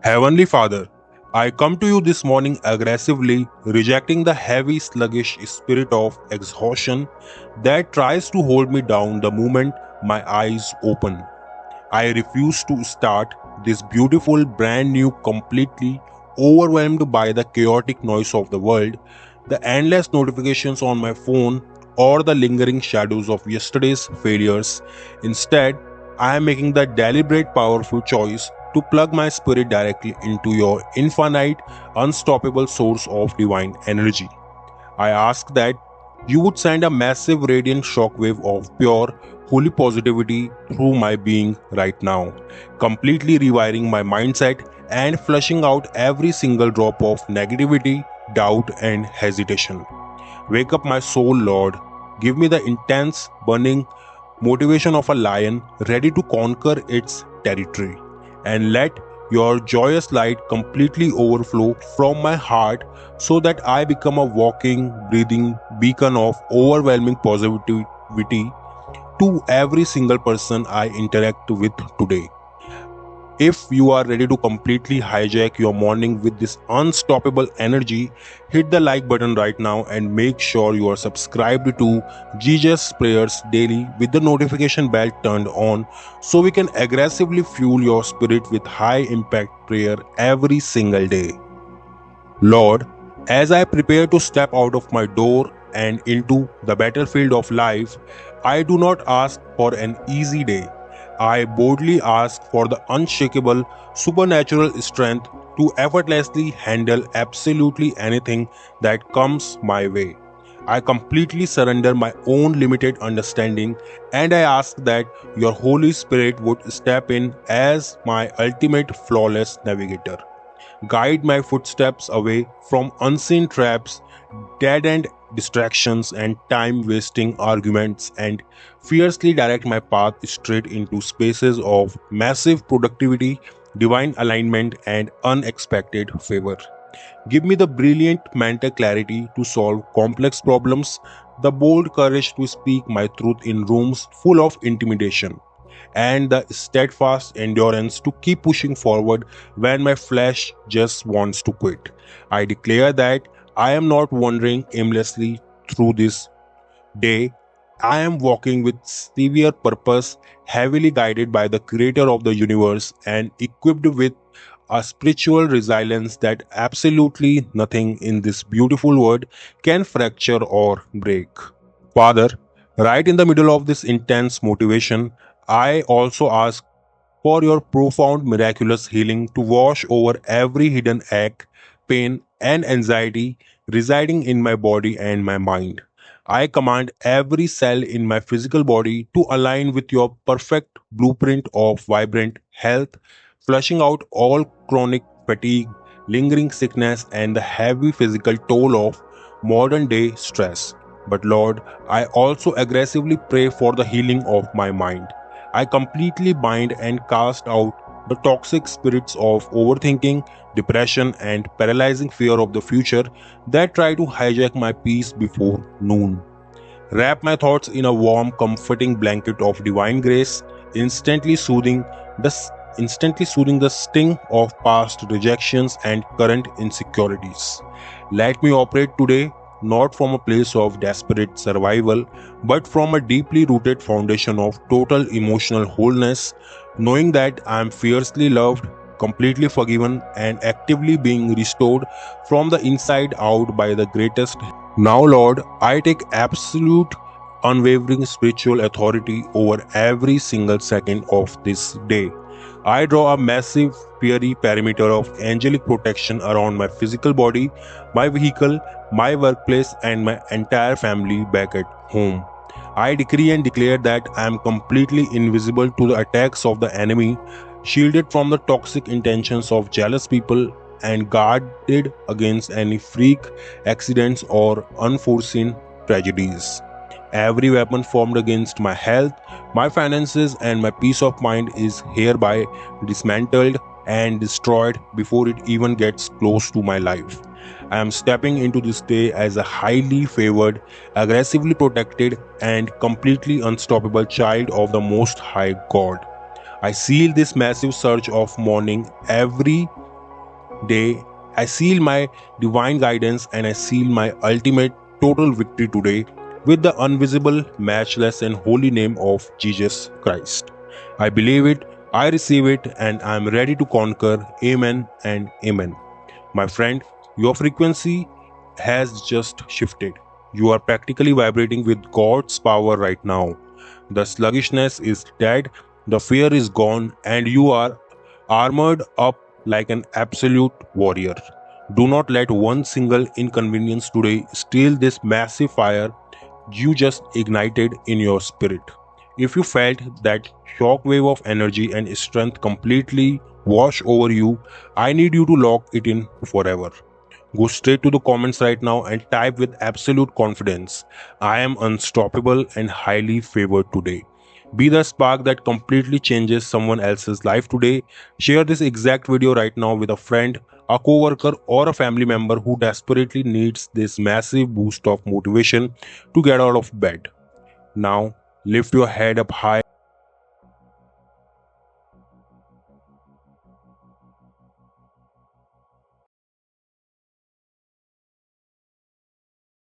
Heavenly Father, I come to you this morning aggressively, rejecting the heavy, sluggish spirit of exhaustion that tries to hold me down the moment my eyes open. I refuse to start this beautiful, brand new, completely overwhelmed by the chaotic noise of the world, the endless notifications on my phone, or the lingering shadows of yesterday's failures. Instead, I am making the deliberate, powerful choice to plug my spirit directly into your infinite, unstoppable source of divine energy. I ask that you would send a massive radiant shockwave of pure, holy positivity through my being right now, completely rewiring my mindset and flushing out every single drop of negativity, doubt, and hesitation. Wake up my soul, Lord. Give me the intense, burning motivation of a lion ready to conquer its territory. And let your joyous light completely overflow from my heart so that I become a walking, breathing beacon of overwhelming positivity to every single person I interact with today. If you are ready to completely hijack your morning with this unstoppable energy, hit the like button right now and make sure you are subscribed to Jesus Prayers Daily with the notification bell turned on so we can aggressively fuel your spirit with high impact prayer every single day. Lord, as I prepare to step out of my door and into the battlefield of life, I do not ask for an easy day. I boldly ask for the unshakable supernatural strength to effortlessly handle absolutely anything that comes my way. I completely surrender my own limited understanding and I ask that your Holy Spirit would step in as my ultimate flawless navigator. Guide my footsteps away from unseen traps, dead end distractions, and time wasting arguments, and fiercely direct my path straight into spaces of massive productivity, divine alignment, and unexpected favor. Give me the brilliant mental clarity to solve complex problems, the bold courage to speak my truth in rooms full of intimidation, and the steadfast endurance to keep pushing forward when my flesh just wants to quit. I declare that I am not wandering aimlessly through this day. I am walking with severe purpose, heavily guided by the creator of the universe and equipped with a spiritual resilience that absolutely nothing in this beautiful world can fracture or break. Father, right in the middle of this intense motivation, I also ask for your profound miraculous healing to wash over every hidden ache, pain, and anxiety residing in my body and my mind. I command every cell in my physical body to align with your perfect blueprint of vibrant health, flushing out all chronic fatigue, lingering sickness, and the heavy physical toll of modern day stress. But Lord, I also aggressively pray for the healing of my mind. I completely bind and cast out the toxic spirits of overthinking, depression, and paralyzing fear of the future that try to hijack my peace before noon. Wrap my thoughts in a warm, comforting blanket of divine grace, the instantly soothing the sting of past rejections and current insecurities. Let me operate today not from a place of desperate survival, but from a deeply rooted foundation of total emotional wholeness, knowing that I am fiercely loved, completely forgiven, and actively being restored from the inside out by the greatest. Now, Lord, I take absolute, unwavering spiritual authority over every single second of this day. I draw a massive, fiery perimeter of angelic protection around my physical body, my vehicle, my workplace, and my entire family back at home. I decree and declare that I am completely invisible to the attacks of the enemy, shielded from the toxic intentions of jealous people, and guarded against any freak accidents or unforeseen tragedies. Every weapon formed against my health, my finances, and my peace of mind is hereby dismantled and destroyed before it even gets close to my life. I am stepping into this day as a highly favored, aggressively protected, and completely unstoppable child of the Most High God. I seal this massive surge of morning every day. I seal my divine guidance and I seal my ultimate total victory today with the invisible, matchless, and holy name of Jesus Christ. I believe it, I receive it, and I am ready to conquer. Amen and amen. My friend, your frequency has just shifted. You are practically vibrating with God's power right now. The sluggishness is dead, the fear is gone, and you are armored up like an absolute warrior. Do not let one single inconvenience today steal this massive fire you just ignited in your spirit. If you felt that shockwave of energy and strength completely wash over you, I need you to lock it in forever. Go straight to the comments right now and type with absolute confidence, I am unstoppable and highly favored today. Be the spark that completely changes someone else's life today. Share this exact video right now with a friend, a coworker, or a family member who desperately needs this massive boost of motivation to get out of bed. Now, lift your head up high